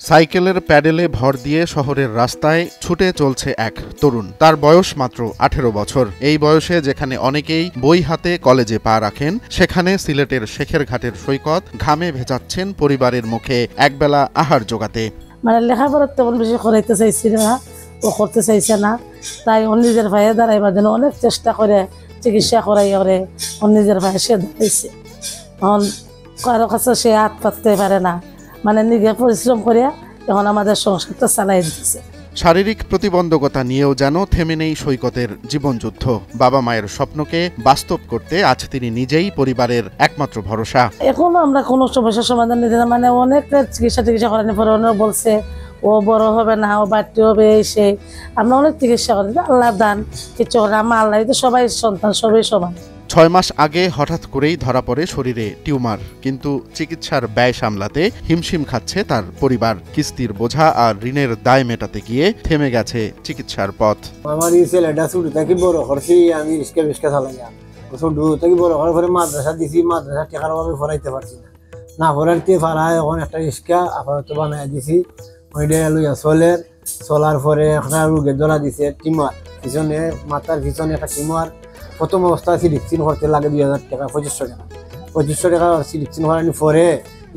সাইকেলের প্যাডেলে ভর দিয়ে শহরের রাস্তায় ছুটে চলছে এক তরুণ। তার বয়স মাত্র 18 বছর। এই বয়সে যেখানে অনেকেই বই হাতে কলেজে পা রাখেন, সেখানে সিলেটের শেখেরঘাটের সৈকত ঘামে ভেজাচ্ছেন পরিবারের মুখে একবেলা আহার জোগাতে। মানে লেখাপড়া তেমন বেশি করাইতে চাইছি না, ও করতে চাইছে না, তাই ও নিজের ভাইয়ে দাঁড়াইবার জন্য অনেক চেষ্টা করে চিকিৎসা করাই ওরে ও নিজের ভাইয়ে সে দাঁড়াইছে। এখন কারো কাছে সে হাত পাততে পারে না, মানে নিজে পরিশ্রম করিয়া এখন আমাদের সংসারটা চালাই দিতেছে। শারীরিক প্রতিবন্ধকতা নিয়েও যেন থেমে নেই সৈকতের জীবনযুদ্ধ। বাবা মায়ের স্বপ্নকে বাস্তব করতে আজ তিনি নিজেই পরিবারের একমাত্র ভরসা। এখনো আমরা কোনো সমস্যার সমাধান নিতে না, মানে অনেক চিকিৎসা করানোর পরে অনেক বলছে ও বড় হবে না, ও বাড়তি হবে, এই সেই আমরা অনেক চিকিৎসা করি, আল্লাহ দান কিছু করে আমার আল্লাহ তো সবাই সন্তান, সবাই সমান। 6 মাস আগে হঠাৎ করেই ধরা পড়ে শরীরে টিউমার, কিন্তু চিকিৎসার ব্যয় সামলাতে হিমশিম খাচ্ছে তার পরিবার। কিস্তির বোঝা আর ঋণের দায় মেটাতে গিয়ে থেমে গেছে চিকিৎসার পথ। আমার এই ছেলেটা ছোট থেকে বড় করছি, আমি রিক্সা চালাই, ছোট থেকে বড় করার পরে মাদ্রাসা দিছি, মাদ্রাসা টেকার ভাবে পড়াইতে পারছি না পড়াইতে পারায় এখন একটা রিক্সা আপাতত বানাই দিছি, ওইটা লইয়া চলার পরে একটা রোগের ধরা দিছে টিউমার, পিছনে মাথার পিছনে একটা টিউমার। প্রথম অবস্থায় সিলিকশন করতে লাগে 2000 টাকা, 2500 টাকা সিলিকশন করানি পরে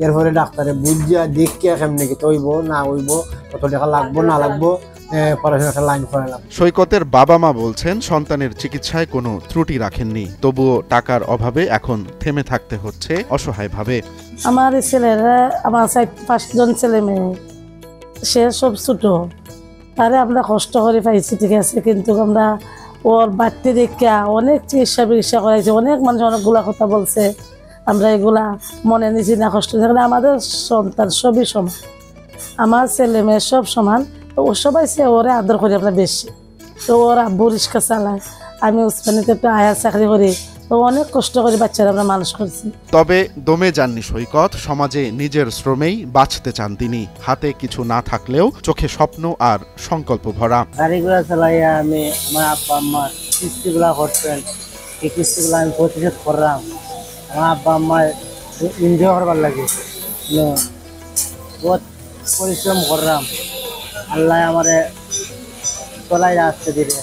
এরপরে ডাক্তারে বুঝিয়া দেখিয়া কেমনে কি তৈব না হইব, কত টাকা লাগবো না লাগবো, পড়াশোনা একটা লাইন করালাম। সৈকতের বাবা মা বলছেন সন্তানের চিকিৎসায় কোনো ত্রুটি রাখেননি, তবুও টাকার অভাবে এখন থেমে থাকতে হচ্ছে অসহায়ভাবে। আমার ছেলেরা, আমার 5জন ছেলে মেয়ে, সে সব ছোট, তারে আমরা কষ্ট করে পাইছি ঠিক আছে, কিন্তু আমরা ওর বাড়তে দেখা অনেক চিকিৎসা করাইছে, অনেক মানুষ অনেকগুলা কথা বলছে, আমরা এগুলা মনে নিছি না, কষ্ট থাকলে আমাদের সন্তান সবই সমান, আমার ছেলে মেয়ে সব সমান, তো ও সবাই সে ওরে আদর করি আমরা বেশি। তো ওর আব্বু রিক্সা চালায়, আমি উসমানিতে একটু আয়ার চাকরি করি, তো অনেক কষ্ট করে বাচ্চারা আমরা মানুষ করছি। তবে দমে যাননি সৈকত, সমাজে নিজের শ্রমেই বাঁচতে চান তিনি। হাতে কিছু না থাকলেও চোখে স্বপ্ন আর সংকল্প ভরা। গাড়িগুলা চালাইয়া আমি আমার আব্বা আম্মার কিস্তিগুলা করতেন, এই কিস্তিগুলো আমি প্রতিশোধ করলাম। আমার আব্বা আম্মার এনজয় করবার লাগে বহুত পরিশ্রম করলাম, আল্লাহ আমারে চলাই আসতে দিলে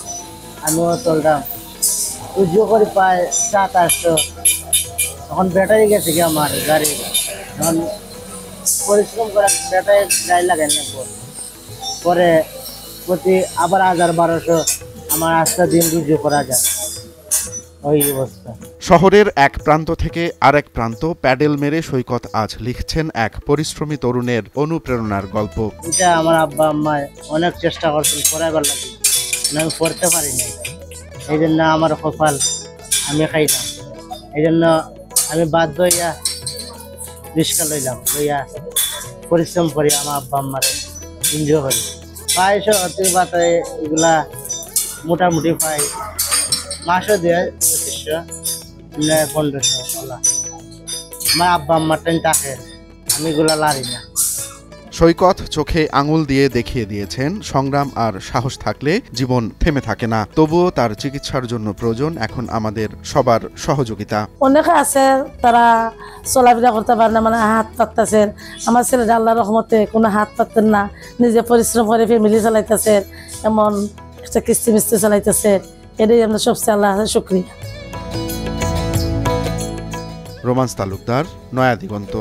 আমিও চলতাম, উজ্জ্ব করে পায় 700-800। এখন ব্যাটারি গেছে কি আমার গাড়ি, এখন পরিশ্রম করে ব্যাটারি গাড়ি লাগাই নেব, পরে প্রতি আবার 1000-1200 আমার আস্তে দিন উজ্জ্ব করা যায়, ওই অবস্থা। শহরের এক প্রান্ত থেকে আরেক প্রান্ত প্যাডেল মেরে সৈকত আজ লিখছেন এক পরিশ্রমী তরুণের অনুপ্রেরণার গল্প। এটা আমার আব্বা আম্মায় অনেক চেষ্টা করছেন পড়াইবার লাগে, আমি পড়তে পারিনি, এই জন্য আমার কপাল আমি খাইলাম, এই জন্য আমি বাধ্য হইয়া রিক্সা লইয়া পরিশ্রম করি, আমার আব্বা আম্মার এনজয় করি। 500 বাতায় এগুলা মোটামুটি পাই, মাসও দেয় 2500, 1500। আমার আব্বা আম্মার টাইম থাকে, আমি এগুলা লারি না। সৈকত চোখে আঙুল দিয়ে দেখিয়ে দিয়েছেন সংগ্রাম আর সাহস থাকলে জীবন থেমে থাকে না। তবুও তার চিকিৎসার জন্য প্রয়োজন এখন আমাদের সবার সহযোগিতা। অনেকে আছে তারা চলাফেরা করতে পারে না, মানে হাত পাততেছে। আমার ছেলেটা আল্লাহর রহমতে কোনো হাত পাততেন না, নিজে পরিশ্রম করে ফ্যামিলি চালাইতেছে, এমন একটা কিস্তি মিস্তি চালাইতেছে, এটাই আমরা সবচেয়ে আল্লাহ শুকরিয়া। রোমান্স তালুকদার, নয়া দিগন্ত।